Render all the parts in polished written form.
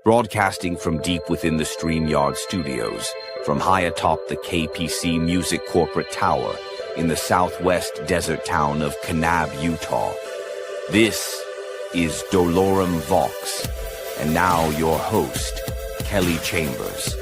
Broadcasting from deep within the StreamYard studios, from high atop the KPC Music Corporate Tower in the southwest desert town of Kanab, Utah. This is doloremvox, and now your host, Kelly Chambers.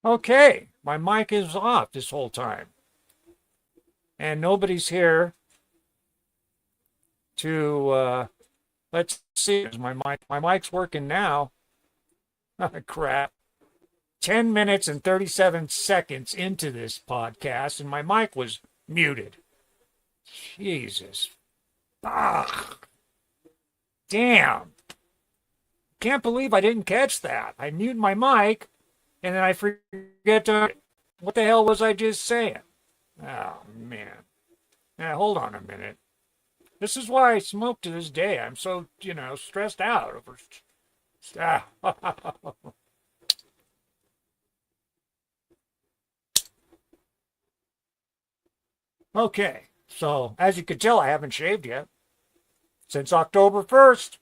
Okay, my mic is off this whole time. And nobody's here to, let's see, is my mic's working now. Crap. 10 minutes and 37 seconds into this podcast, and my mic was muted. Jesus. Ah, damn. Can't believe I didn't catch that. I muted my mic, and then I forget to... What the hell was I just saying? Oh, man. Now, hold on a minute. This is why I smoke to this day. I'm so, stressed out over... Okay, so as you can tell, I haven't shaved yet since October 1st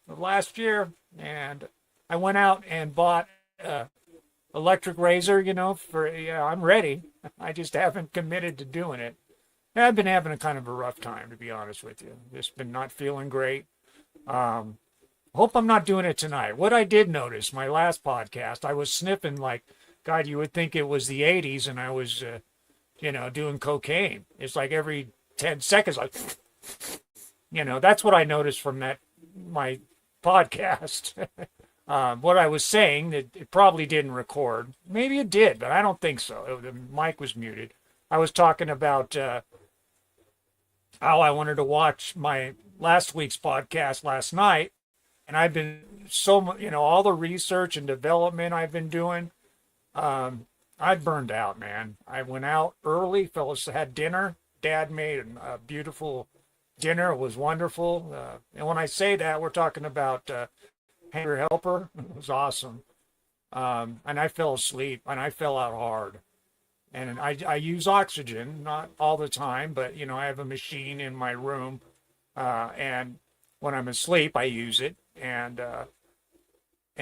of last year. And I went out and bought an electric razor, I'm ready. I just haven't committed to doing it. I've been having a kind of a rough time, to be honest with you. Just been not feeling great. Hope I'm not doing it tonight. What I did notice, my last podcast, I was sniffing like, God, you would think it was the 80s and I was, doing cocaine. It's like every 10 seconds, like, that's what I noticed from my podcast. What I was saying, that it probably didn't record. Maybe it did, but I don't think so. The mic was muted. I was talking about how I wanted to watch my last week's podcast last night, and I've been all the research and development I've been doing, I burned out, man. I went out early. Fellas had dinner. Dad made a beautiful dinner. It was wonderful. And when I say that, we're talking about Hanger Helper. It was awesome. And I fell asleep, and I fell out hard. And I use oxygen, not all the time, but, I have a machine in my room. And when I'm asleep, I use it. And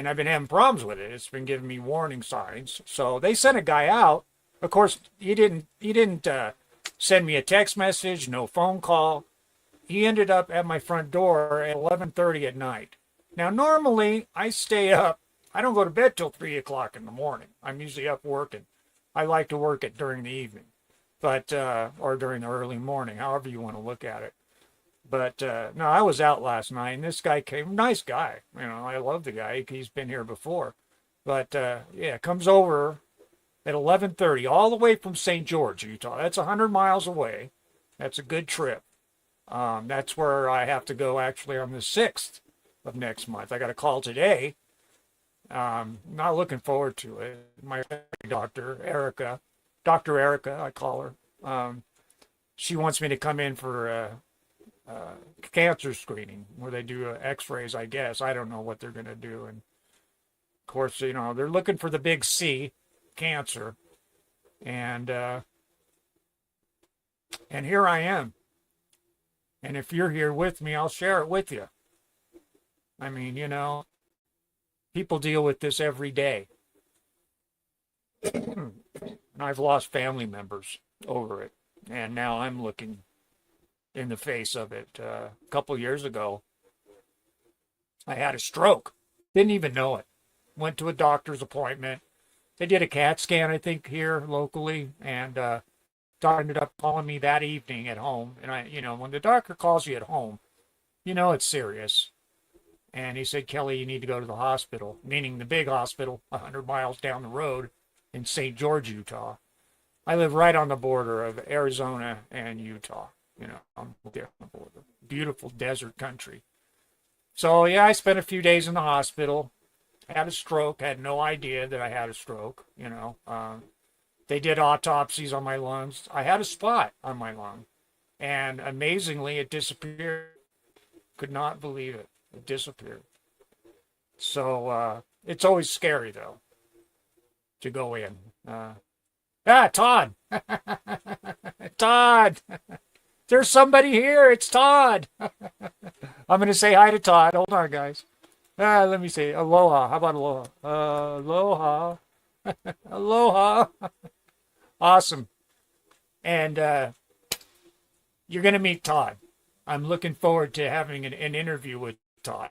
I've been having problems with it. It's been giving me warning signs. So they sent a guy out. Of course, he didn't send me a text message, no phone call. He ended up at my front door at 11:30 at night. Now, normally, I stay up. I don't go to bed till 3 o'clock in the morning. I'm usually up working. I like to work it during the evening, or during the early morning, however you want to look at it. But no, I was out last night, and this guy came, nice guy. I love the guy. He's been here before. But comes over at 11:30, all the way from St. George, Utah. That's 100 miles away. That's a good trip. That's where I have to go actually on the 6th of next month. I got a call today. Not looking forward to it. My doctor, Erica, Dr. Erica, I call her. She wants me to come in for cancer screening where they do x-rays, I guess. I don't know what they're going to do. And of course, they're looking for the big C, cancer. And here I am. And if you're here with me, I'll share it with you. I mean, people deal with this every day. And I've lost family members over it. And now I'm looking in the face of it. A couple years ago, I had a stroke. Didn't even know it. Went to a doctor's appointment. They did a CAT scan, I think, here locally. And doctor ended up calling me that evening at home. And when the doctor calls you at home, it's serious. And he said, Kelly, you need to go to the hospital, meaning the big hospital 100 miles down the road in St. George, Utah. I live right on the border of Arizona and Utah. I'm there on the border. Beautiful desert country. So, I spent a few days in the hospital. Had a stroke. Had no idea that I had a stroke. They did autopsies on my lungs. I had a spot on my lung. And amazingly, it disappeared. Could not believe it. It disappeared. So it's always scary, though, to go in. Todd! Todd! There's somebody here. It's Todd. I'm going to say hi to Todd. Hold on, guys. Let me see. Aloha. How about aloha? Aloha. Aloha. Awesome. And you're going to meet Todd. I'm looking forward to having an interview with Todd.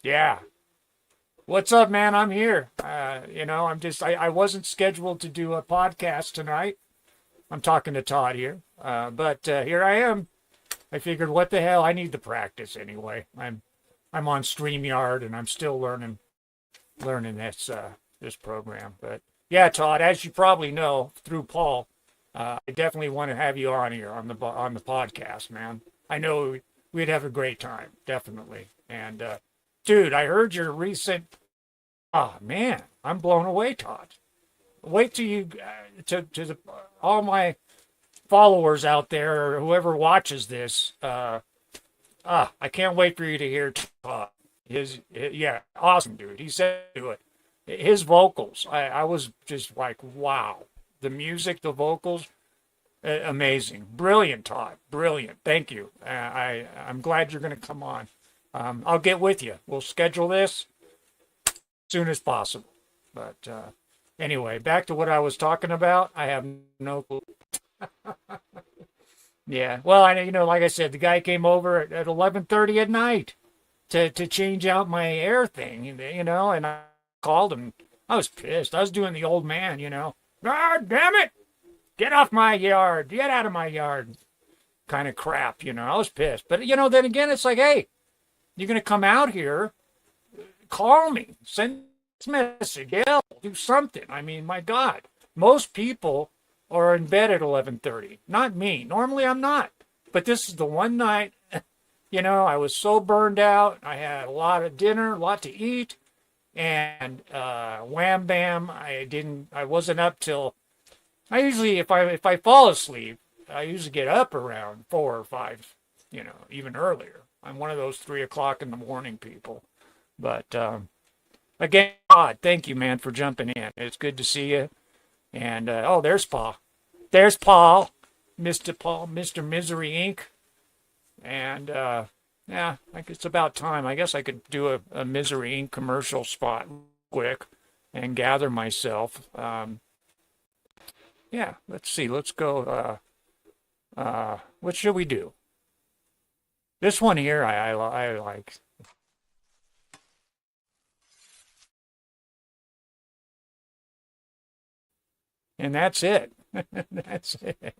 Yeah. What's up, man? I'm here. I wasn't scheduled to do a podcast tonight. I'm talking to Todd here. But here I am. I figured, what the hell? I need to practice anyway. I'm on StreamYard and I'm still learning this program. But yeah, Todd, as you probably know through Paul, I definitely want to have you on here on the podcast, man. I know we'd have a great time, definitely. And dude, I heard your recent. Oh man, I'm blown away, Todd. Wait till you all my followers out there or whoever watches this. I can't wait for you to hear Todd. Yeah, awesome, dude. He said to it. His vocals, I was just like, wow. The music, the vocals, amazing. Brilliant, Todd. Brilliant. Thank you. I'm glad you're going to come on. I'll get with you. We'll schedule this as soon as possible. But anyway, back to what I was talking about. I have no clue. Yeah. Well, like I said, the guy came over at 11:30 at night to change out my air thing, and I called him. I was pissed. I was doing the old man, Ah, damn it! Get off my yard! Get out of my yard! Kind of crap, I was pissed. But, then again, it's like, hey, you're going to come out here, call me, send a message, yell, do something. I mean, my God. Most people are in bed at 11:30. Not me. Normally, I'm not. But this is the one night, I was so burned out. I had a lot of dinner, a lot to eat. And wham bam, I wasn't up till, I usually, if I fall asleep, I usually get up around 4 or 5, even earlier. I'm one of those 3 o'clock in the morning people. But again, Todd, thank you, man, for jumping in. It's good to see you. And there's Paul. There's Paul, Mr. Misery Inc. And yeah, like it's about time. I guess I could do a Misery Inc. commercial spot quick and gather myself. Yeah, let's see. Let's go. What should we do? This one here I like. And that's it. That's it.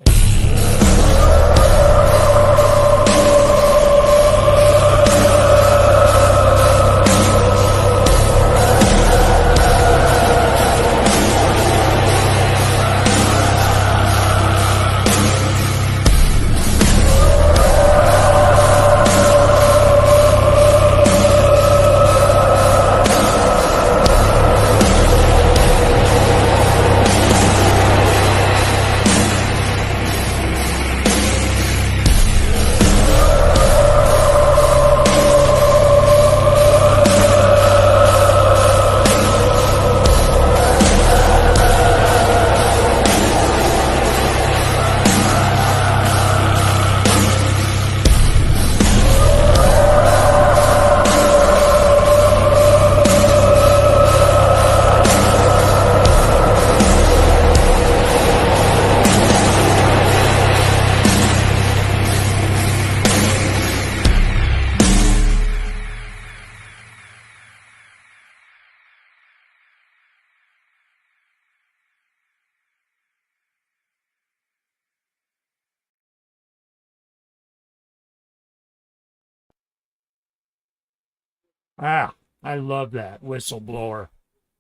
Ah, I love that whistleblower.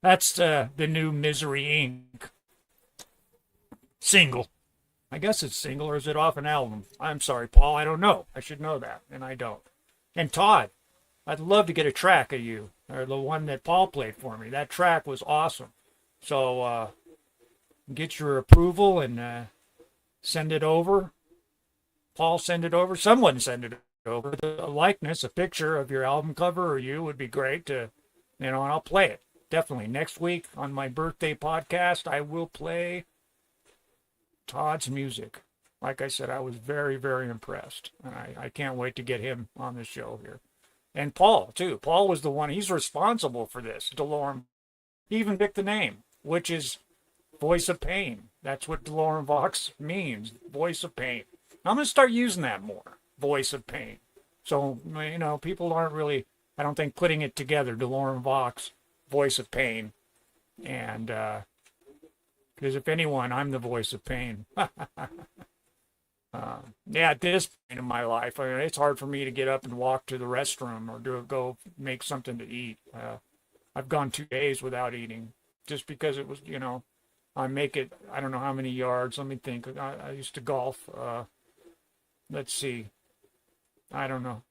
That's the new Misery Inc. single. I guess it's single, or is it off an album? I'm sorry, Paul. I don't know. I should know that, and I don't. And Todd, I'd love to get a track of you, or the one that Paul played for me. That track was awesome. So get your approval and send it over. Paul, send it over. Someone send it over. A likeness, a picture of your album cover or you would be great to, and I'll play it. Definitely. Next week on my birthday podcast, I will play Todd's music. Like I said, I was very, very impressed. And I can't wait to get him on the show here. And Paul, too. Paul was the one, he's responsible for this. Dolorem. He even picked the name, which is Voice of Pain. That's what doloremvox means, Voice of Pain. I'm going to start using that more, Voice of Pain. So, people aren't really, I don't think, putting it together, doloremvox, Voice of Pain. And because if anyone, I'm the voice of pain. Yeah, at this point in my life, I mean, it's hard for me to get up and walk to the restroom or go make something to eat. I've gone 2 days without eating just because it was, I make it, I don't know how many yards. Let me think. I used to golf. Let's see. I don't know.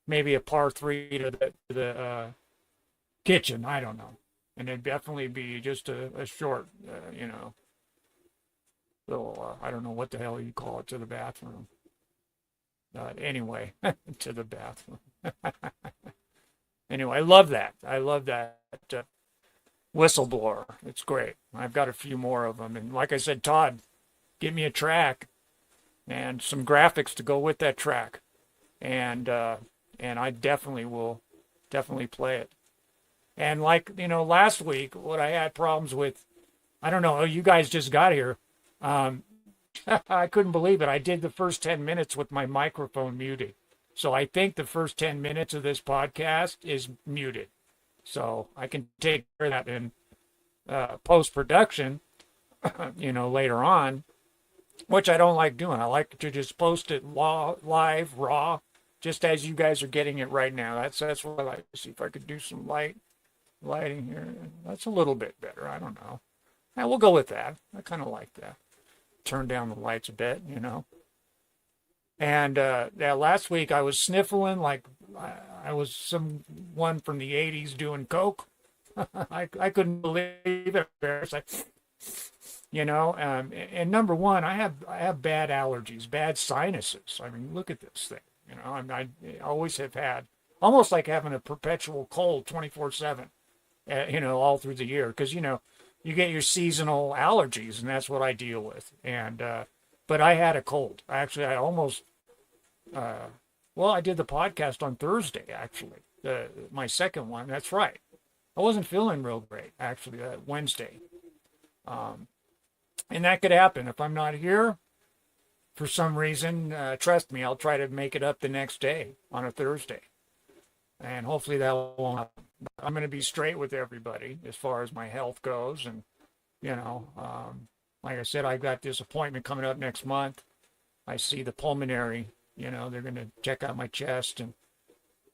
Maybe a par three to the kitchen. I don't know. And it'd definitely be just a short, little, I don't know what the hell you call it, to the bathroom. Anyway, to the bathroom. Anyway, I love that. I love that whistleblower. It's great. I've got a few more of them. And like I said, Todd, give me a track and some graphics to go with that track. And I definitely will play it. And like, last week, what I had problems with, I don't know, you guys just got here. I couldn't believe it. I did the first 10 minutes with my microphone muted. So I think the first 10 minutes of this podcast is muted. So I can take care of that in post-production, later on, which I don't like doing. I like to just post it live, raw, just as you guys are getting it right now. That's what I like to see. If I could do some lighting here. That's a little bit better. I don't know. Yeah, we'll go with that. I kind of like that. Turn down the lights a bit, And last week I was sniffling like I was someone from the 80s doing coke. I couldn't believe it. It's like, and number one, I have bad allergies, bad sinuses. I mean, look at this thing. I always have had, almost like having a perpetual cold 24/7, all through the year. Because, you get your seasonal allergies, and that's what I deal with. And but I had a cold. Actually, I almost, I did the podcast on Thursday, actually, my second one. That's right. I wasn't feeling real great, actually, Wednesday. And that could happen if I'm not here for some reason. Trust me, I'll try to make it up the next day on a Thursday. And hopefully that won't happen. I'm going to be straight with everybody as far as my health goes. And, like I said, I've got this appointment coming up next month. I see the pulmonary, they're going to check out my chest and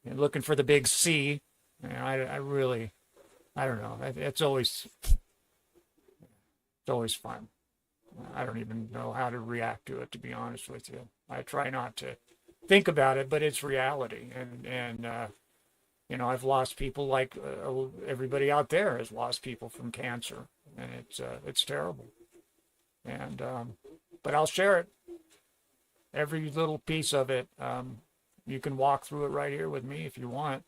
looking for the big C. And I really, I don't know. It's always fun. I don't even know how to react to it, to be honest with you. I try not to think about it, but it's reality. And I've lost people like everybody out there has lost people from cancer, and it's terrible. And but I'll share it, every little piece of it. You can walk through it right here with me if you want.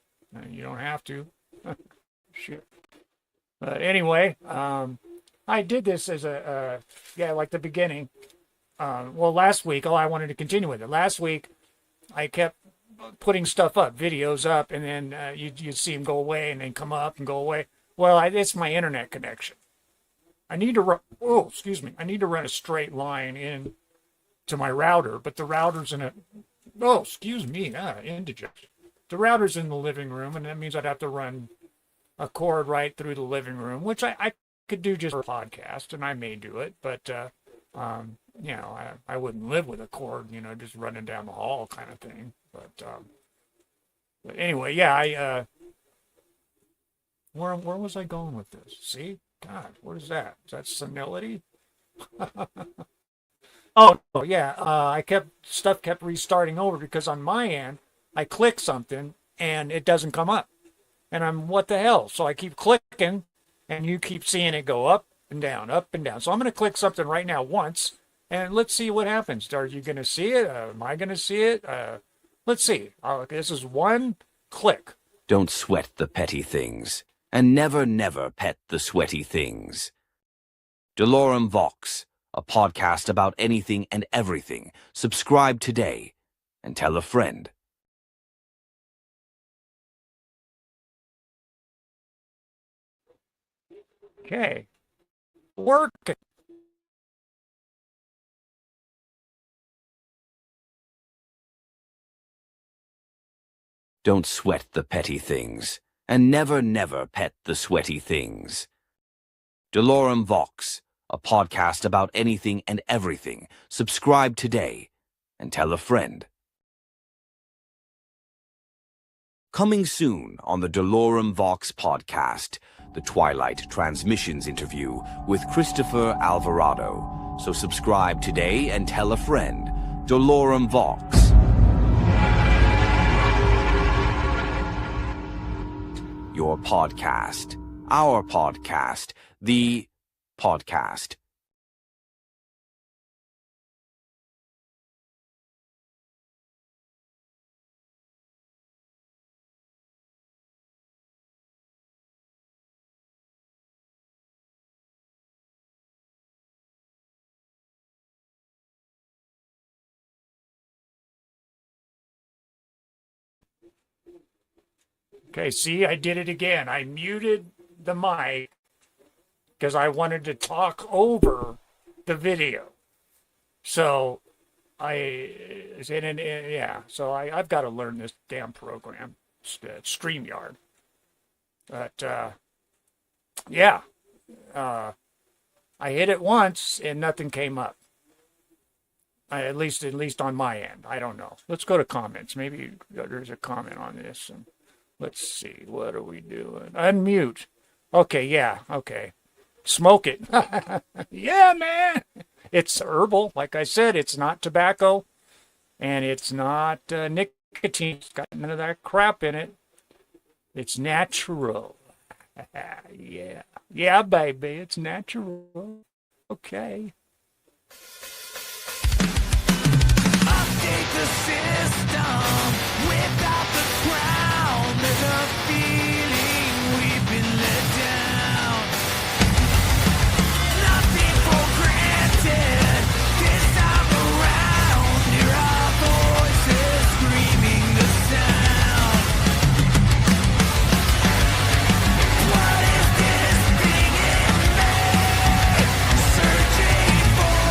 You don't have to. Shit. But anyway, I did this as like the beginning. Last week, I wanted to continue with it. Last week, I kept putting stuff up, videos up, and then you'd see them go away and then come up and go away. Well, it's my internet connection. I need to run, I need to run a straight line in to my router, but the router's indigestion. The router's in the living room, and that means I'd have to run a cord right through the living room, which I could do just for a podcast, and I may do it, but I wouldn't live with a cord, just running down the hall kind of thing. But anyway, yeah, where was I going with this? See, God, what is that? Is that senility? Oh yeah, stuff kept restarting over because on my end, I click something and it doesn't come up, and I'm what the hell? So I keep clicking, and you keep seeing it go up and down, up and down. So I'm going to click something right now once, and let's see what happens. Are you going to see it? Am I going to see it? Let's see. This is one click. Don't sweat the petty things, and never, never pet the sweaty things. DoloremVox, a podcast about anything and everything. Subscribe today and tell a friend. Okay. Working. Don't sweat the petty things, and never, never pet the sweaty things. DoloremVox, a podcast about anything and everything. Subscribe today and tell a friend. Coming soon on the DoloremVox podcast, the Twilight Transmissions interview with Christopher Alvarado. So subscribe today and tell a friend. DoloremVox. Your podcast. Our podcast. The podcast. Okay, see, I did it again. I muted the mic because I wanted to talk over the video. So I've got to learn this damn program, StreamYard. But I hit it once and nothing came up. At least on my end. I don't know. Let's go to comments. Maybe there's a comment on this. And let's see. What are we doing? Unmute. Okay, yeah. Okay. Smoke it. Yeah, man. It's herbal. Like I said, it's not tobacco. And it's not nicotine. It's got none of that crap in it. It's natural. Yeah. Yeah, baby. It's natural. Okay. Update the system without the crown. There's a feeling we've been let down. Nothing for granted this time around. Hear our voices screaming the sound. What is this thing in me? Searching for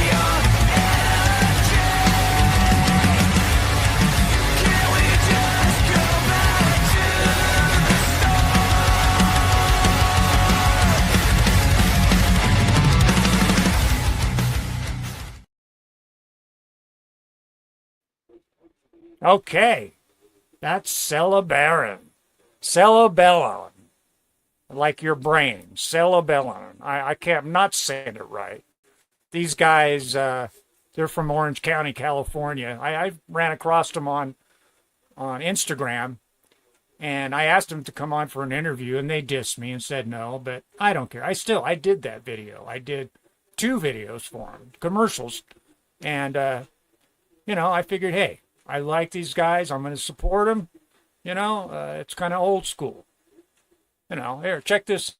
your energy. Can we just go back to the start? Okay. That's cerebellum. Cerebellum. Like your brain. Cerebellum. I'm not saying it right. These guys, they're from Orange County, California. I ran across them on Instagram, and I asked them to come on for an interview, and they dissed me and said no, but I don't care. I did that video. I did 2 videos for them, commercials, and, I figured, hey, I like these guys. I'm going to support them. It's kind of old school. Here, check this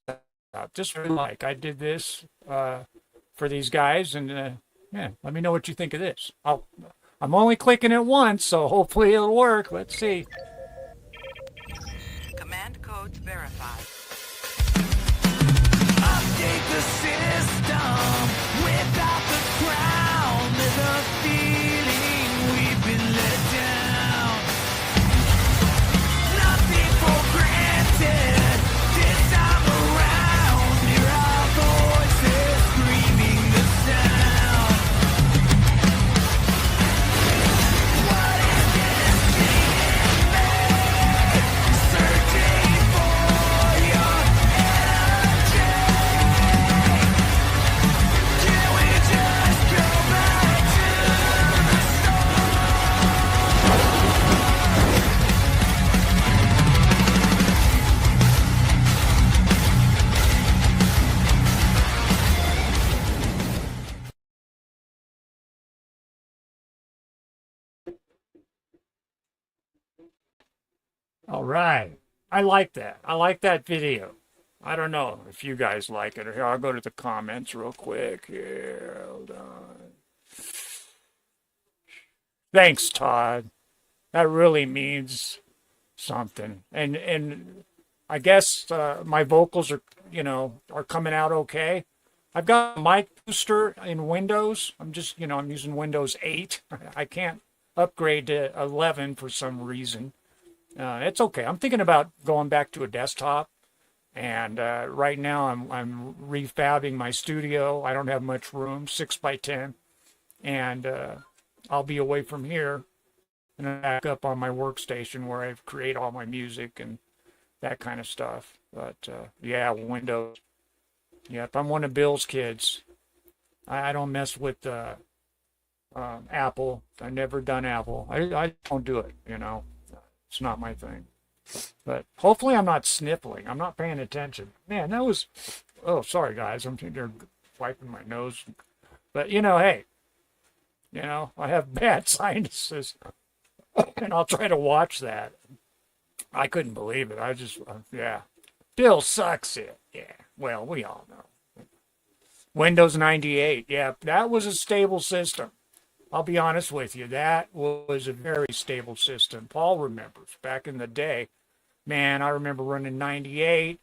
out. This really like. I did this for these guys, and let me know what you think of this. I'm only clicking it once, so hopefully it'll work. Let's see. Command codes verified. Update the system without the crown. There's a feeling we've been let down. Nothing for granted this time around. Hear our voices screaming the sound. What is this thing in me? Searching for your energy. Can we just go back to the All right. I like that. I like that video. I don't know if you guys like it. Here, I'll go to the comments real quick. Here, hold on. Thanks, Todd. That really means something. And I guess my vocals are coming out okay. I've got a mic booster in Windows. I'm using Windows 8. I can't upgrade to 11 for some reason. It's okay. I'm thinking about going back to a desktop And right now I'm refabbing my studio. I don't have much room, 6x10. And I'll be away from here and back up on my workstation where I create all my music and that kind of stuff. But yeah, Windows. Yep, I'm one of Bill's kids. I don't mess with Apple. I've never done Apple. I don't do it, you know. It's not my thing. But hopefully I'm not sniffling. I'm not paying attention. Man, that was... Oh, sorry, guys. I'm here wiping my nose. But, you know, hey. You know, I have bad sinuses. And I'll try to watch that. I couldn't believe it. I just... yeah. Bill sucks it. Yeah. Well, we all know. Windows 98. Yeah, that was a stable system. I'll be honest with you. That was a very stable system. Paul remembers back in the day. Man, I remember running 98,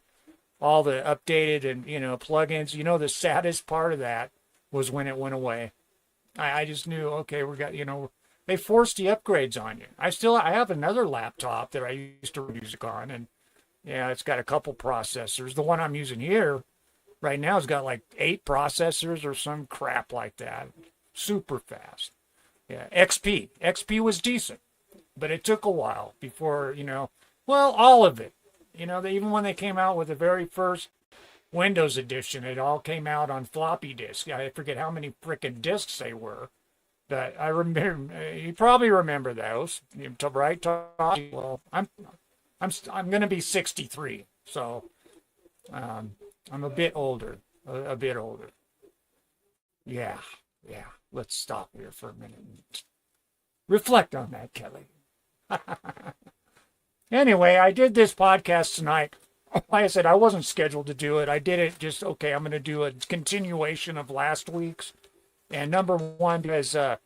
all the updated and, you know, plugins. You know, the saddest part of that was when it went away. I just knew, okay, we got, you know, they forced the upgrades on you. I have another laptop that I used to run music on, and yeah, it's got a couple processors. The one I'm using here right now has got like 8 processors or some crap like that. Super fast. Yeah, XP was decent, but it took a while before, you know, well, all of it. You know, even when they came out with the very first Windows edition, it all came out on floppy disk. I forget how many frickin' disks they were, but I remember. You probably remember those, right? Well, I'm going to be 63, so I'm a bit older, a bit older. Yeah. Let's stop here for a minute and reflect on that, Kelly. Anyway, I did this podcast tonight. Like I said, I wasn't scheduled to do it. I did it just, okay, I'm going to do a continuation of last week's. And number one, because I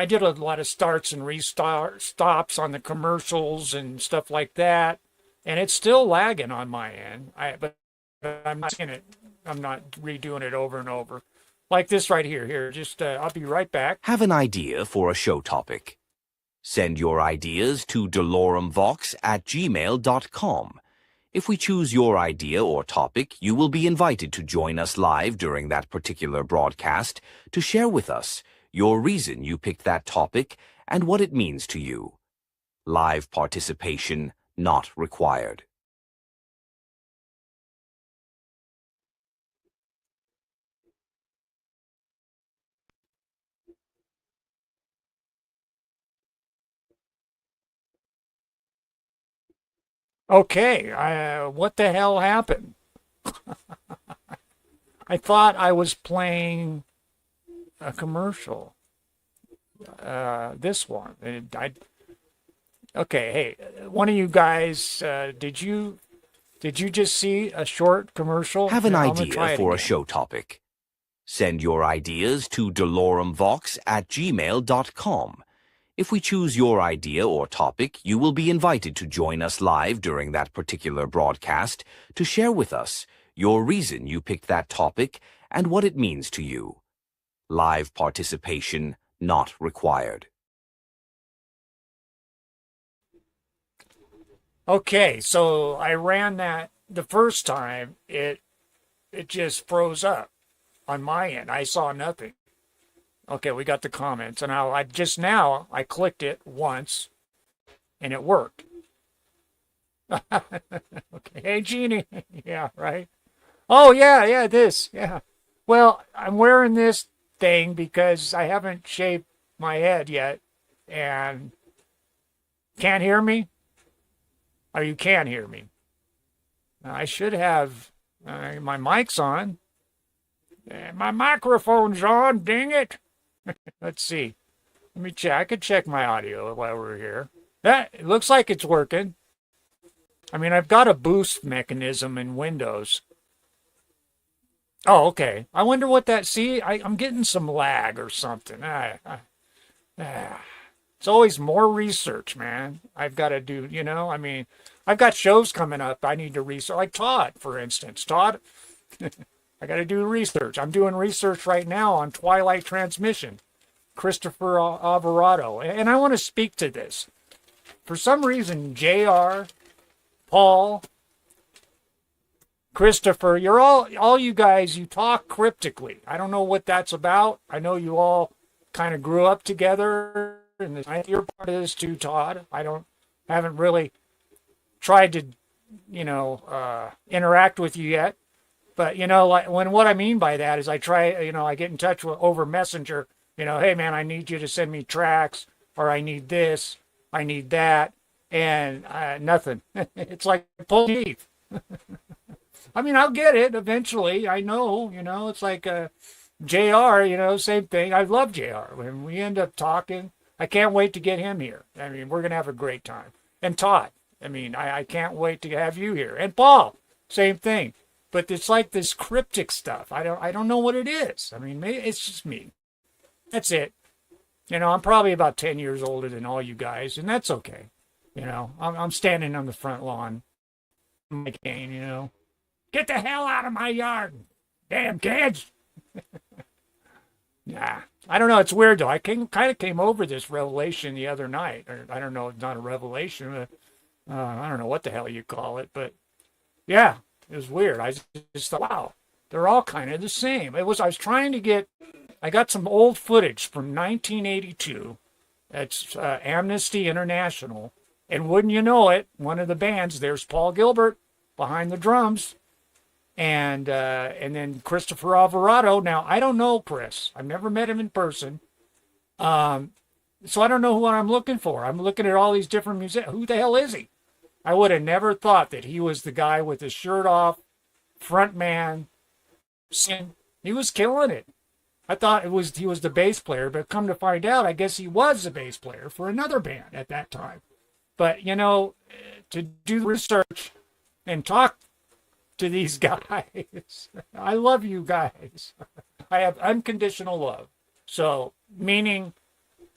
did a lot of starts and stops on the commercials and stuff like that. And it's still lagging on my end. But I'm not in it. I'm not redoing it over and over. Like this right here. Here, just, I'll be right back. Have an idea for a show topic? Send your ideas to doloremvox@gmail.com. If we choose your idea or topic, you will be invited to join us live during that particular broadcast to share with us your reason you picked that topic and what it means to you. Live participation not required. Okay, what the hell happened? I thought I was playing a commercial. This one. Okay, hey, one of you guys, did you just see a short commercial? Have an idea for a show topic? Send your ideas to doloremvox@gmail.com. If we choose your idea or topic, you will be invited to join us live during that particular broadcast to share with us your reason you picked that topic and what it means to you. Live participation not required. Okay, so I ran that the first time. It just froze up on my end. I saw nothing. Okay, we got the comments, and I clicked it once, and it worked. Okay, hey Jeannie, yeah, right. Oh yeah, this, yeah. Well, I'm wearing this thing because I haven't shaved my head yet, and can't hear me. Or you can hear me. I should have my mic's on. My microphone's on. Dang it. Let's see. Let me check. I could check my audio while we're here. It looks like it's working. I mean, I've got a boost mechanism in Windows. Oh, okay. I wonder what that... See, I'm getting some lag or something. It's always more research, man. I've got to do, you know, I mean, I've got shows coming up I need to research. Like Todd, for instance. Todd... I got to do research. I'm doing research right now on Twilight Transmission, Christopher Alvarado. And I want to speak to this. For some reason, JR, Paul, Christopher, you're all you guys, you talk cryptically. I don't know what that's about. I know you all kind of grew up together, and you're part of this too, Todd. Haven't really tried to, interact with you yet. But, like what I mean by that is I try, I get in touch with over Messenger, hey man, I need you to send me tracks, or I need this, I need that, and nothing. It's like pulling teeth. I mean, I'll get it eventually. I know, it's like JR, same thing. I love JR. When we end up talking, I can't wait to get him here. I mean, we're going to have a great time. And Todd, I mean, I can't wait to have you here. And Paul, same thing. But it's like this cryptic stuff. I don't know what it is. I mean, maybe it's just me. That's it. I'm probably about 10 years older than all you guys, and that's okay. I'm standing on the front lawn, my cane, Get the hell out of my yard, damn kids. Nah, I don't know. It's weird though. I kind of came over this revelation the other night. Or, I don't know. It's not a revelation. But, I don't know what the hell you call it, but yeah, it was weird. I just thought, wow, they're all kind of the same. I was trying to get. I got some old footage from 1982. That's Amnesty International, and wouldn't you know it, one of the bands. There's Paul Gilbert behind the drums. And then Christopher Alvarado. Now, I don't know Chris. I've never met him in person. So I don't know what I'm looking for. I'm looking at all these different musicians. Who the hell is he? I would have never thought that he was the guy with his shirt off, front man. He was killing it. I thought he was the bass player, but come to find out, I guess he was the bass player for another band at that time. But, to do research and talk to these guys. I love you guys. I have unconditional love. So, meaning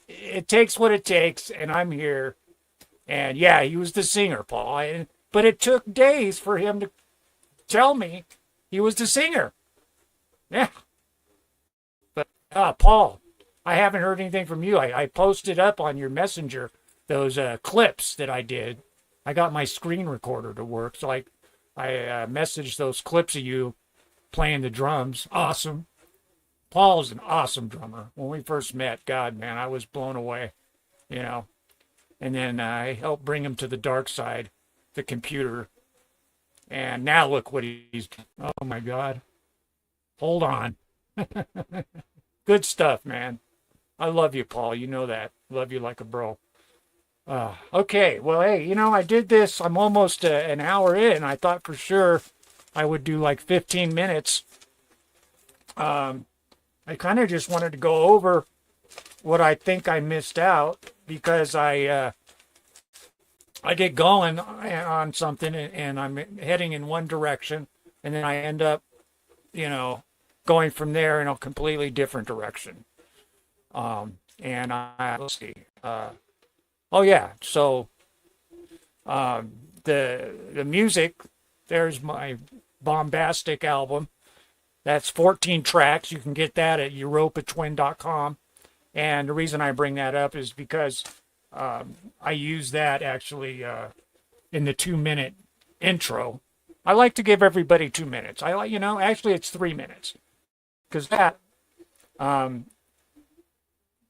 it takes what it takes, and I'm here. And yeah, he was the singer, Paul. But it took days for him to tell me he was the singer. Yeah. But, Paul, I haven't heard anything from you. I posted up on your messenger those clips that I did. I got my screen recorder to work, so I messaged those clips of you playing the drums. Awesome. Paul's an awesome drummer. When we first met, God, man, I was blown away, And then I helped bring him to the dark side, the computer. And now look what he's... Oh, my God. Hold on. Good stuff, man. I love you, Paul. You know that. Love you like a bro. Okay, well, hey, I did this. I'm almost an hour in. I thought for sure I would do like 15 minutes. I kind of just wanted to go over what I think I missed out because I get going on something and I'm heading in one direction, and then I end up, going from there in a completely different direction. Let's see. Oh yeah, so the music, there's my bombastic album. That's 14 tracks. You can get that at uropatwin.com. And the reason I bring that up is because I use that actually in the 2-minute intro. I like to give everybody 2 minutes. I like, actually it's 3 minutes. Because that,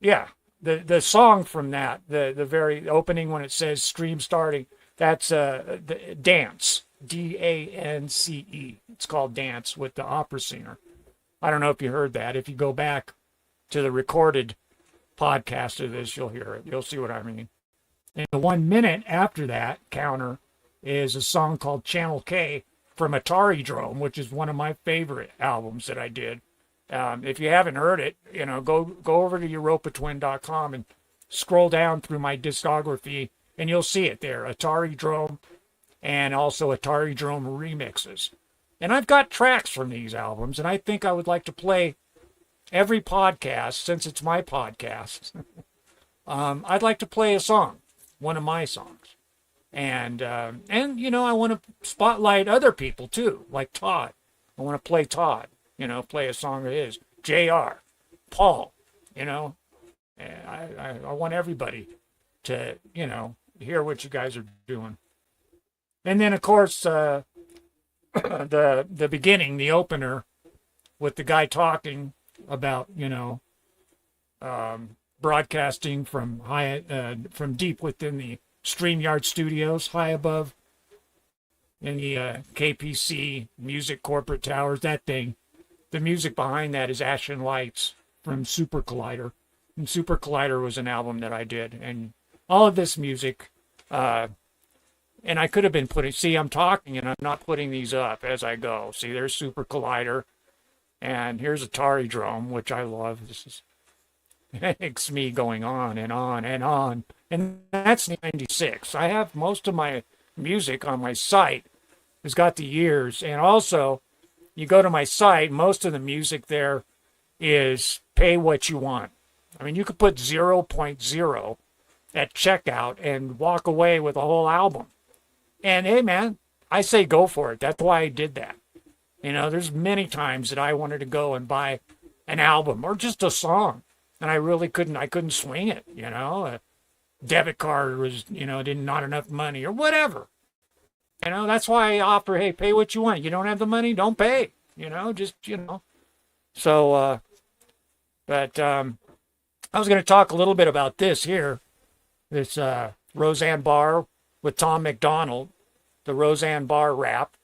yeah. The song from that, the very opening when it says stream starting, that's the Dance, D-A-N-C-E. It's called Dance with the opera singer. I don't know if you heard that. If you go back to the recorded podcast of this, you'll hear it. You'll see what I mean. And the 1 minute after that counter is a song called Channel K from Atari Drome, which is one of my favorite albums that I did. If you haven't heard it, go over to uropatwin.com and scroll down through my discography, and you'll see it there. Atari Drome and also Atari Drome remixes. And I've got tracks from these albums, and I think I would like to play every podcast, since it's my podcast. I'd like to play a song, one of my songs. And I want to spotlight other people too, like Todd. I want to play Todd. Play a song of his. JR, Paul, and I want everybody to, hear what you guys are doing. And then, of course, the beginning, the opener, with the guy talking about, broadcasting from from deep within the StreamYard studios, high above in the KPC music corporate towers, that thing. The music behind that is Ashen Lights from Super Collider. And Super Collider was an album that I did. And all of this music, and I could have been I'm talking and I'm not putting these up as I go. See, there's Super Collider. And here's Atari Drum, which I love. This is it's me going on and on and on. And that's 96. I have most of my music on my site. It's got the years. And also, you go to my site, most of the music there is pay what you want. I mean, you could put 0.0 at checkout and walk away with a whole album. And hey, man, I say go for it. That's why I did that. There's many times that I wanted to go and buy an album or just a song, and I really couldn't swing it, A debit card was, not enough money or whatever. That's why I offer, hey, pay what you want. You don't have the money, don't pay, So, but I was going to talk a little bit about this here, this Roseanne Barr with Tom McDonald, the Roseanne Barr rap.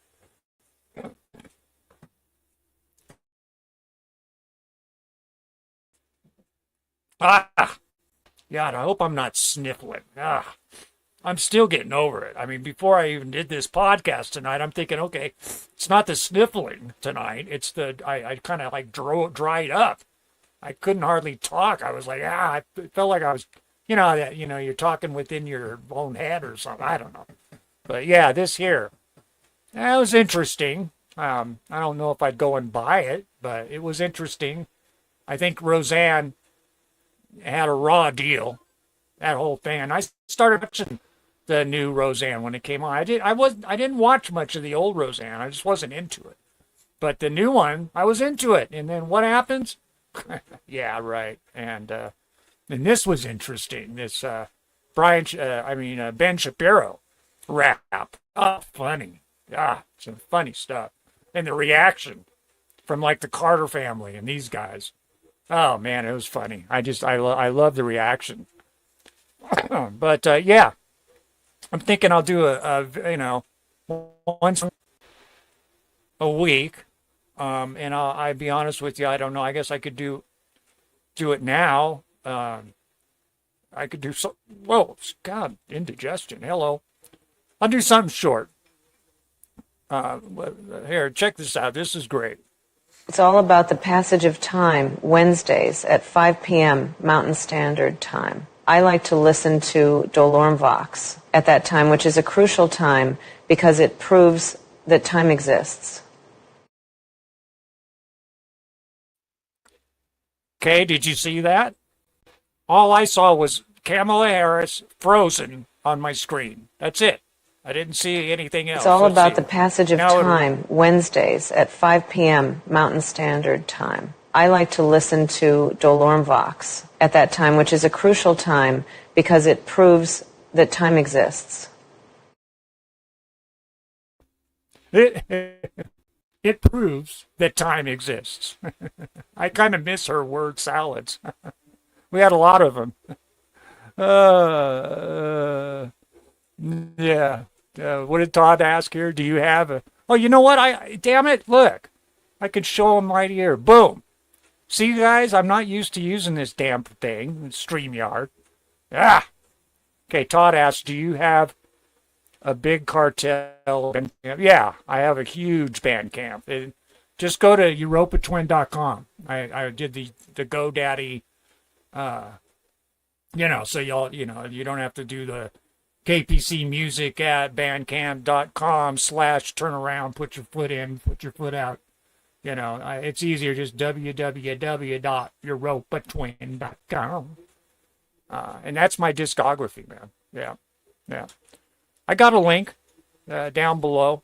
God, I hope I'm not sniffling. I'm still getting over it. I mean, before I even did this podcast tonight, I'm thinking, okay, it's not the sniffling tonight. It's I kind of like dried up. I couldn't hardly talk. I was like, I felt like I was, you're talking within your own head or something. I don't know. But yeah, this here, that was interesting. I don't know if I'd go and buy it, but it was interesting. I think Roseanne had a raw deal, that whole thing. And I started watching the new Roseanne when it came on. I didn't watch much of the old Roseanne. I just wasn't into it. But the new one, I was into it. And then what happens? Yeah, right. And this was interesting. This Ben Shapiro rap. Oh, funny. Some funny stuff. And the reaction from like the Carter family and these guys. Oh man, it was funny. I love the reaction. But yeah, I'm thinking I'll do once a week. And I'll be honest with you, I don't know. I guess I could do it now. I could do so. Whoa, God, indigestion. Hello. I'll do something short. Here, check this out. This is great. It's all about the passage of time, Wednesdays at 5 p.m. Mountain Standard Time. I like to listen to doloremvox at that time, which is a crucial time because it proves that time exists. Okay, did you see that? All I saw was Kamala Harris frozen on my screen. That's it. I didn't see anything else. It's all about the passage of time, Wednesdays at 5 p.m. Mountain Standard Time. I like to listen to doloremvox at that time, which is a crucial time because it proves that time exists. It proves that time exists. I kind of miss her word salads. We had a lot of them. Yeah. What did Todd ask here? Do you have a... Oh, you know what? Damn it. Look. I could show him right here. Boom. See, guys? I'm not used to using this damn thing. StreamYard. Okay, Todd asked, do you have a big cartel? Yeah, I have a huge Bandcamp. Just go to uropatwin.com. I did the GoDaddy, so you don't have to do the KPC music at bandcamp.com/turnaround, put your foot in, put your foot out. It's easier, just www.uropatwin.com. And that's my discography, man. Yeah. I got a link down below.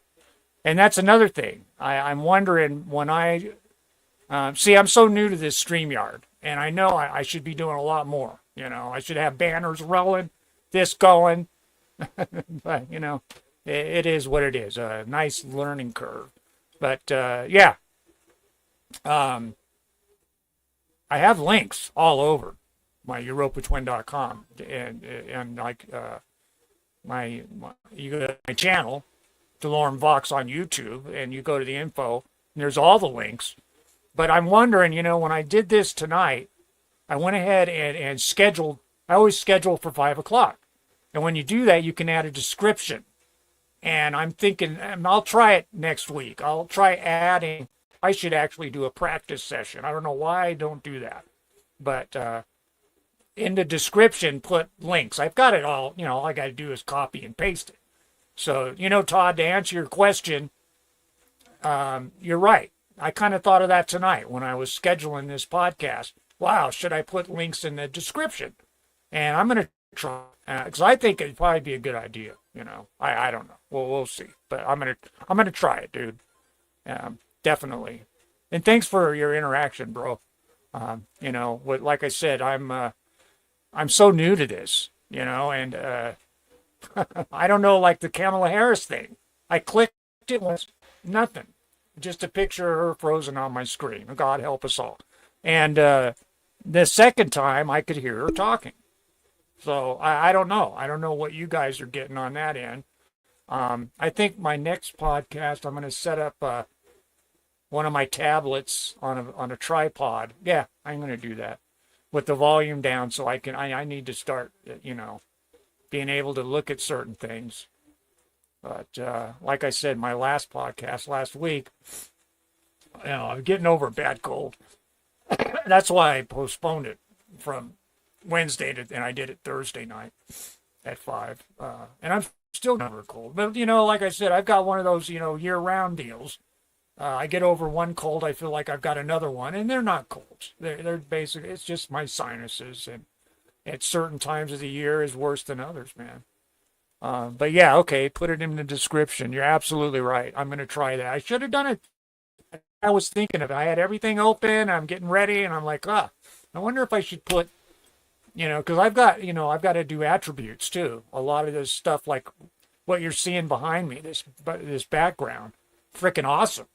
And that's another thing. I'm wondering when I'm so new to this StreamYard, and I know I should be doing a lot more. I should have banners rolling, this going. But, it is what it is. A nice learning curve. But yeah, I have links all over my uropaTwin.com and like you go to my channel, doloremvox on YouTube, and you go to the info, and there's all the links. But I'm wondering, when I did this tonight, I went ahead and scheduled. I always schedule for 5 o'clock, and when you do that, you can add a description. And I'm thinking, I'll try it next week. I'll try adding. I should actually do a practice session. I don't know why I don't do that, but in the description, put links. I've got it all. All I got to do is copy and paste it. So, Todd, to answer your question, you're right. I kind of thought of that tonight when I was scheduling this podcast. Wow, should I put links in the description? And I'm going to try, because I think it'd probably be a good idea. I don't know. We'll see. But I'm gonna try it, dude. Definitely. And thanks for your interaction, bro. Like I said, I'm so new to this, and I don't know, like the Kamala Harris thing. I clicked it once, nothing. Just a picture of her frozen on my screen. God help us all. And the second time, I could hear her talking. So I don't know. I don't know what you guys are getting on that end. I think my next podcast, I'm going to set up one of my tablets on a tripod. Yeah, I'm going to do that with the volume down, so I need to start, being able to look at certain things. But like I said, my last podcast last week, I'm getting over a bad cold. That's why I postponed it from Wednesday and I did it Thursday night at 5. And I'm still never cold. But, like I said, I've got one of those, year-round deals. I get over one cold, I feel like I've got another one, and they're not colds. They're basically, it's just my sinuses, and at certain times of the year is worse than others, man. But yeah, okay, put it in the description. You're absolutely right. I'm going to try that. I should have done it. I was thinking of it. I had everything open. I'm getting ready, and I'm like, I wonder if I should put, because I've got to do attributes too. A lot of this stuff, like what you're seeing behind me, this background, freaking awesome.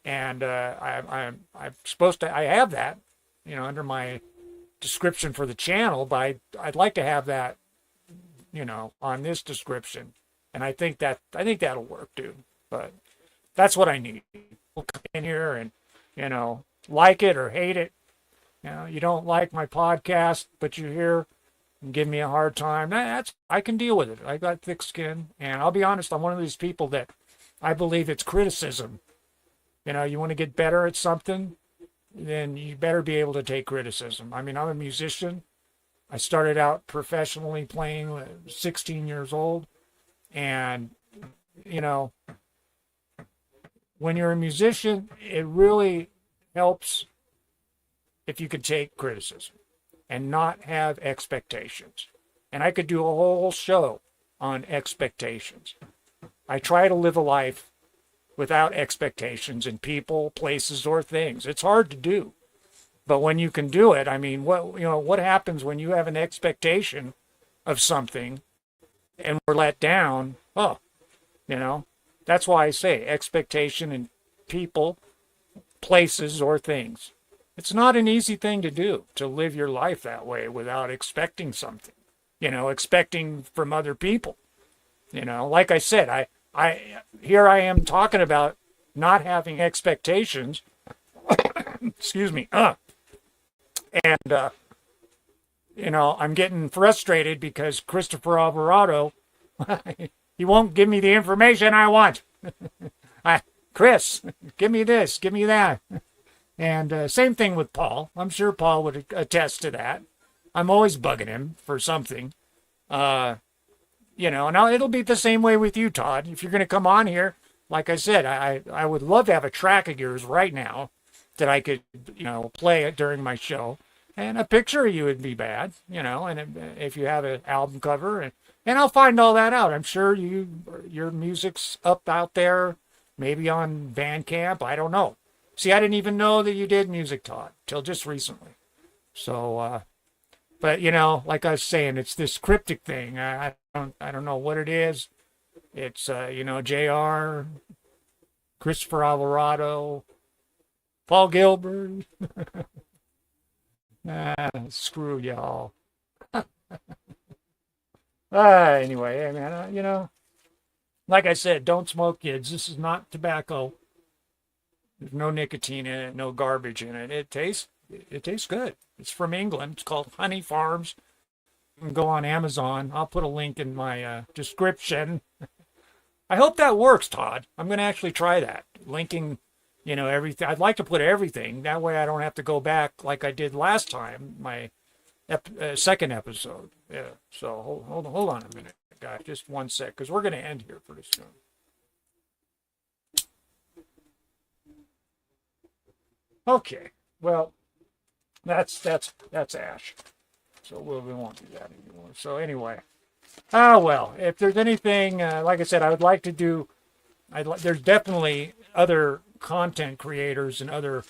And I'm supposed to. I have that, under my description for the channel, but I'd like to have that, on this description. And I think that'll work, dude. But that's what I need. We'll come in here and, like it or hate it. You don't like my podcast, but you're here and give me a hard time. I can deal with it. I got thick skin. And I'll be honest, I'm one of these people that I believe it's criticism. You want to get better at something, then you better be able to take criticism. I mean, I'm a musician. I started out professionally playing at 16 years old. And, when you're a musician, it really helps if you could take criticism and not have expectations. And I could do a whole show on expectations. I try to live a life without expectations in people, places, or things. It's hard to do. But when you can do it, I mean, what happens when you have an expectation of something and we're let down? That's why I say expectation in people, places, or things. It's not an easy thing to do, to live your life that way without expecting something, expecting from other people. Like I said, here I am talking about not having expectations. Excuse me. And, I'm getting frustrated because Christopher Alvarado, he won't give me the information I want. Chris, give me this, give me that. And same thing with Paul. I'm sure Paul would attest to that. I'm always bugging him for something. Now it'll be the same way with you, Todd. If you're going to come on here, like I said, I would love to have a track of yours right now that I could, play it during my show. And a picture of you would be bad, and if you have an album cover, and I'll find all that out. I'm sure your music's up out there, maybe on Bandcamp. I don't know. See, I didn't even know that you did music, Todd, till just recently. So, but like I was saying, it's this cryptic thing. I don't know what it is. It's JR Christopher Alvarado, Paul Gilbert. Screw y'all. Anyway, hey man, like I said, don't smoke, kids. This is not tobacco. There's no nicotine in it, no garbage in it. It tastes good. It's from England. It's called Honey Farms. You can go on Amazon. I'll put a link in my description. I hope that works, Todd. I'm going to actually try that. Linking, everything. I'd like to put everything. That way I don't have to go back like I did last time, my second episode. Yeah. So hold on a minute, guys. Just one sec, because we're going to end here pretty soon. Okay. Well, that's Ash. So we won't do that anymore. So anyway. Well, if there's anything, like I said, I would like to do, there's definitely other content creators and other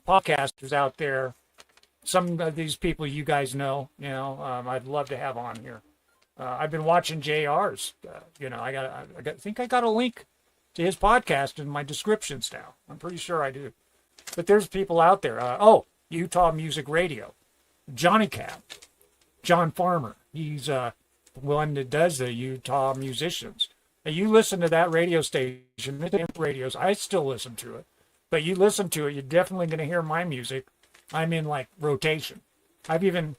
podcasters out there. Some of these people you guys know, I'd love to have on here. I've been watching JR's, I think I got a link to his podcast in my descriptions now. I'm pretty sure I do. But there's people out there. Utah Music Radio, Johnny Cap, John Farmer. He's one that does the Utah Musicians. And you listen to that radio station, the radios, I still listen to it. But you listen to it, you're definitely going to hear my music. I'm in like rotation. I've even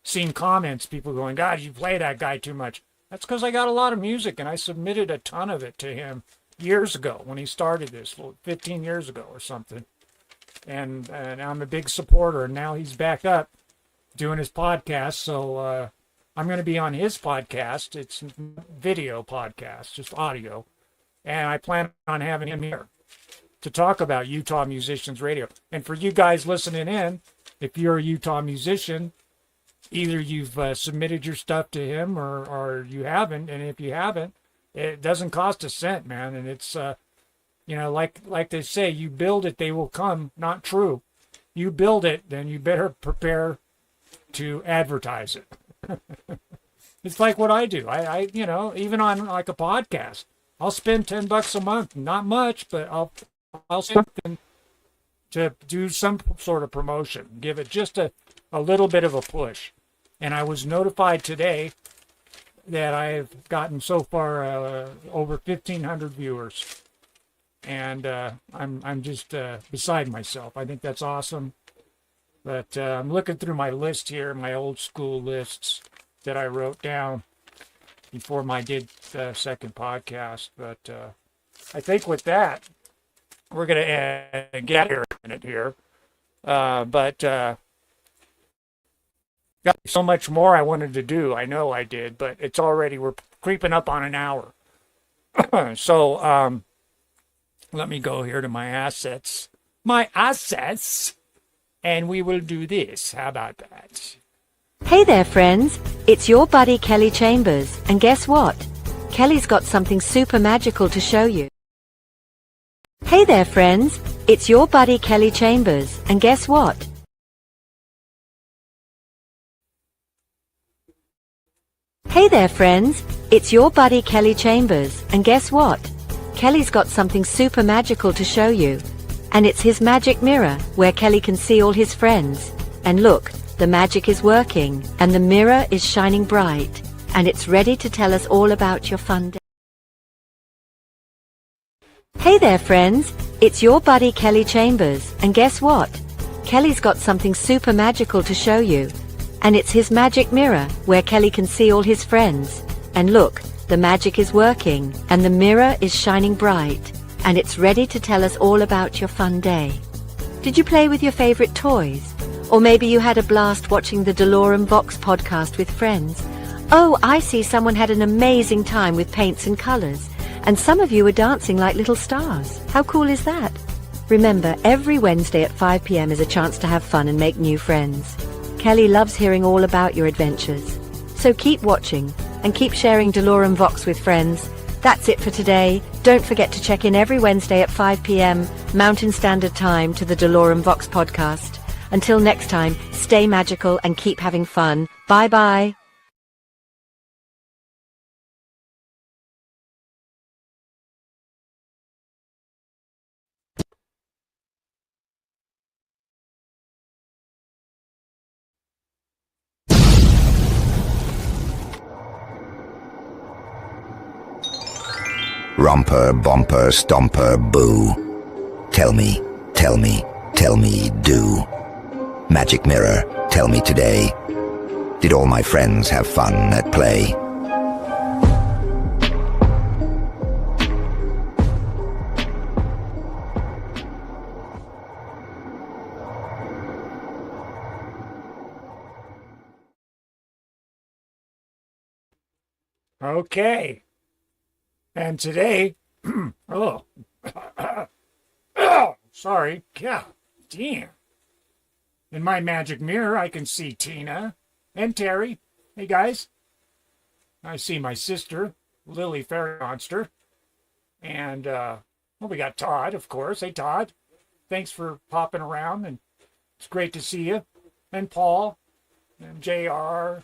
seen comments, people going, God, you play that guy too much. That's because I got a lot of music and I submitted a ton of it to him years ago when he started this, 15 years ago or something. And I'm a big supporter, and now he's back up doing his podcast. So I'm going to be on his podcast. It's video podcast, just audio. And I plan on having him here to talk about Utah Musicians Radio. And for you guys listening in, if you're a Utah musician, either you've submitted your stuff to him or you haven't. And if you haven't, it doesn't cost a cent, man. And it's, like they say, you build it, they will come. Not true. You build it, then you better prepare to advertise it. It's like what I do. I even on like a podcast, I'll spend $10 a month. Not much, but I'll spend something to do some sort of promotion. Give it just a little bit of a push. And I was notified today that I've gotten so far over 1,500 viewers. And I'm just beside myself. I think that's awesome. But I'm looking through my list here, my old school lists that I wrote down before my second podcast. But I think with that, we're going to get here in a minute here. But got so much more I wanted to do. I know I did, but we're creeping up on an hour. So let me go here to my assets. And we will do this. How about that? Hey there, friends. It's your buddy Kelly Chambers. And guess what? Kelly's got something super magical to show you. Hey there, friends. It's your buddy Kelly Chambers. And guess what? Hey there, friends. It's your buddy Kelly Chambers. And guess what? Kelly's got something super magical to show you. And it's his magic mirror, where Kelly can see all his friends. And look, the magic is working, and the mirror is shining bright, and it's ready to tell us all about your fun day. Hey there, friends. It's your buddy Kelly Chambers. And guess what? Kelly's got something super magical to show you. And it's his magic mirror, where Kelly can see all his friends. And look, the magic is working, and the mirror is shining bright, and it's ready to tell us all about your fun day. Did you play with your favorite toys? Or maybe you had a blast watching the doloremvox podcast with friends. Oh, I see someone had an amazing time with paints and colors, and some of you were dancing like little stars. How cool is that? Remember, every Wednesday at 5 p.m. is a chance to have fun and make new friends. Kelly loves hearing all about your adventures. So keep watching and keep sharing doloremvox with friends. That's it for today. Don't forget to check in every Wednesday at 5 p.m. Mountain Standard Time to the doloremvox podcast. Until next time, stay magical and keep having fun. Bye-bye. Romper, bomper, stomper, boo. Tell me, tell me, tell me, do. Magic mirror, tell me today. Did all my friends have fun at play? Okay. And today, oh, sorry. Yeah, damn. In my magic mirror, I can see Tina and Terry. Hey, guys. I see my sister, Lily Fairy Monster. And, well, we got Todd, of course. Hey, Todd. Thanks for popping around, and it's great to see you. And Paul, and JR,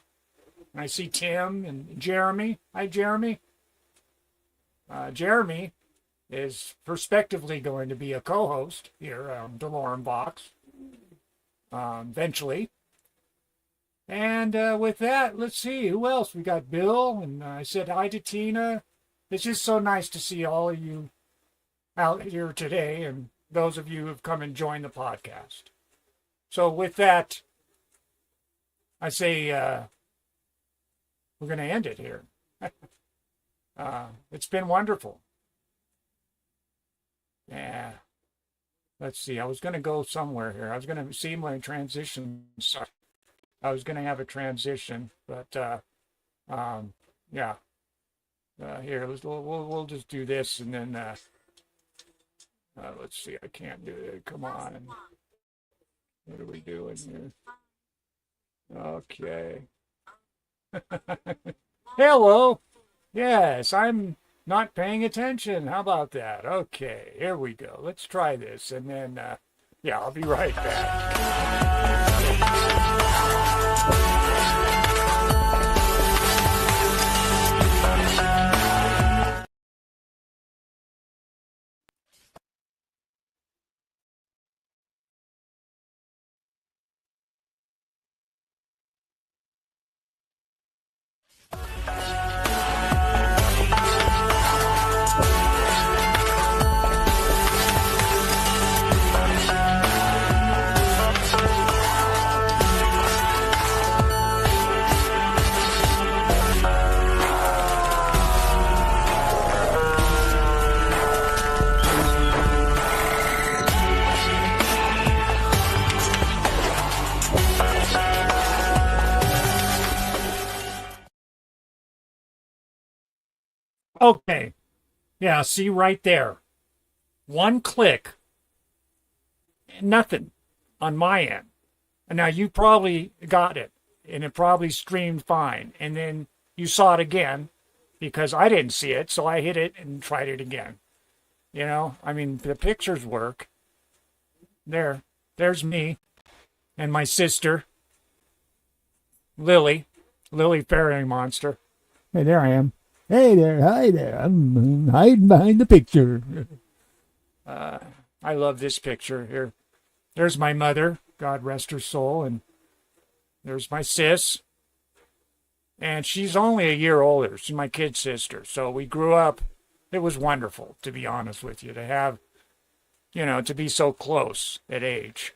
and I see Tim and Jeremy. Hi, Jeremy. Jeremy is prospectively going to be a co-host here on doloremvox eventually. And with that, let's see, who else? We got Bill, and I said hi to Tina. It's just so nice to see all of you out here today, and those of you who have come and joined the podcast. So with that, I say we're going to end it here. It's been wonderful. Yeah. Let's see. I was going to go somewhere here. I was going to see my transition. I was going to have a transition, but yeah. Here, we'll just do this, and then let's see. I can't do it. Come on. What are we doing here? Okay. Hello. Yes, I'm not paying attention. How about that? Okay, here we go. Let's try this, and then, yeah, I'll be right back. Okay. Yeah, see right there. One click. Nothing on my end. And now you probably got it, and it probably streamed fine. And then you saw it again because I didn't see it, so I hit it and tried it again. You know, I mean, the pictures work. There's me and my sister, Lily Fairy Monster. Hey, there I am. Hey there, hi there. I'm hiding behind the picture. I love this picture here. There's my mother, God rest her soul, and there's my sis. And she's only a year older. She's my kid sister. So we grew up. It was wonderful, to be honest with you, to have, you know, to be so close at age.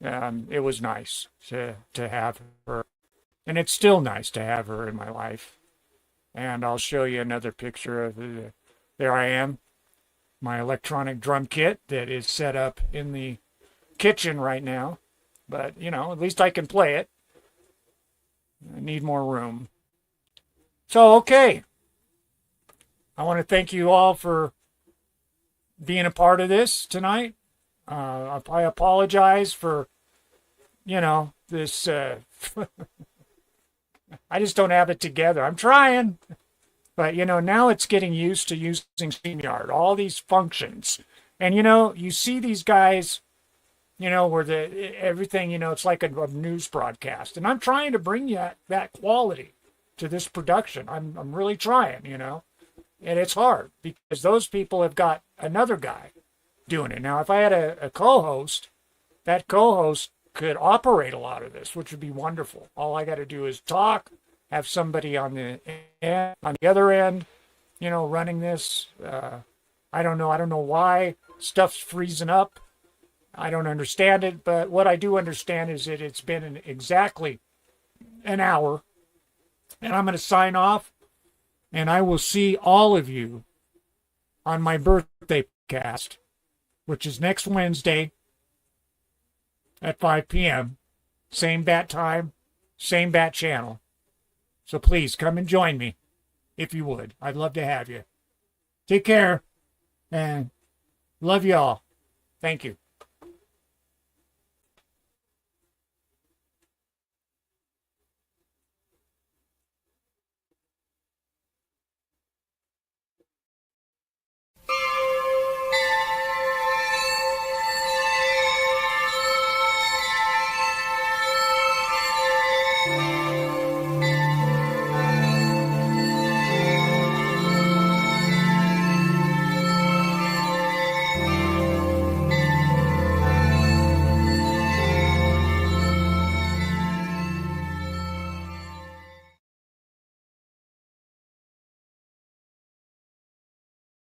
It was nice to have her. And it's still nice to have her in my life. And I'll show you another picture of there I am, my electronic drum kit that is set up in the kitchen right now. But, you know, at least I can play it. I need more room. So, okay. I want to thank you all for being a part of this tonight. I apologize for, you know, this... I just don't have it together. I'm trying. But, you know, now it's getting used to using StreamYard, all these functions. And, you know, you see these guys, you know, where everything, you know, it's like a news broadcast. And I'm trying to bring you that quality to this production. I'm really trying, you know. And it's hard because those people have got another guy doing it. Now, if I had a co-host, that co-host could operate a lot of this, which would be wonderful. All I got to do is talk, have somebody on the other end, running this. I don't know. I don't know why stuff's freezing up. I don't understand it, but what I do understand is that it's been exactly an hour, and I'm going to sign off, and I will see all of you on my birthday cast, which is next Wednesday at 5 p.m. Same bat time, same bat channel. So please come and join me if you would. I'd love to have you. Take care, and love you all. Thank you.